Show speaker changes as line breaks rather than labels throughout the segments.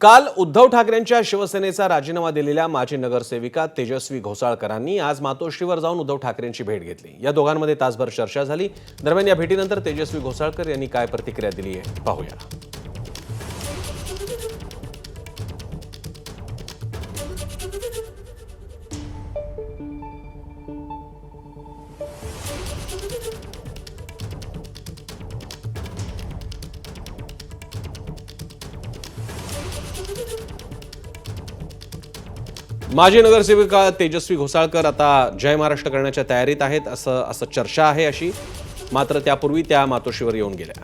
काल उद्धव ठाकरेंच्या शिवसेनेचा राजीनामा दिलेल्या माजी नगरसेविका तेजस्वी घोसाळकरांनी आज मातोश्रीवर जाऊन उद्धव ठाकरेंची भेट घेतली। या दोघांमध्ये तासभर चर्चा झाली। दरम्यान या भेटीनंतर तेजस्वी घोसाळकर यांनी काय प्रतिक्रिया दिली आहे पाहूया। माजी नगरसेविका तेजस्वी घोसाळकर आता जय महाराष्ट्र करण्याच्या तयारीत आहेत असं चर्चा आहे अशी, मात्र त्यापूर्वी त्या मातोश्रीवर येऊन गेल्या।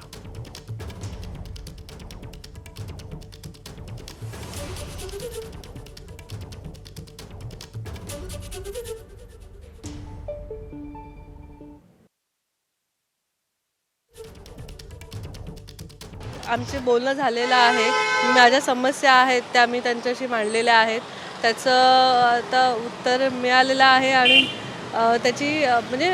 आमचे बोलणं झालेलं आहे। माझ्या समस्या आहेत त्या मी त्यांच्याशी मांडलेल्या आहेत। त्याचं आता उत्तर मिळालेलं आहे आणि त्याची म्हणजे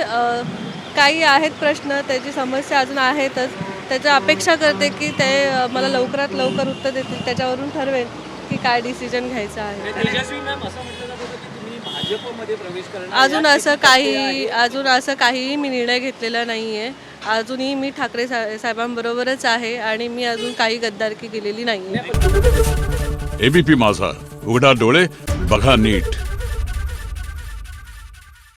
काही आहेत प्रश्न, त्याची समस्या अजून आहेतच। त्याची अपेक्षा करते की ते मला लवकरात लवकर उत्तर देतील, त्याच्यावरून ठरवेल की काय डिसिजन घ्यायचं आहे।
तेजस्वी मॅम, असं म्हटलं जात होतं की तुम्ही भाजपमध्ये प्रवेश करणार,
अजून असं काहीही मी निर्णय घेतलेला नाही आहे। अजूनही मी ठाकरे साहेबांबरोबरच आहे आणि मी अजून काही गद्दारकी केलेली नाही आहे।
एबीपी माझा, उघडा डोळे बघा नीट।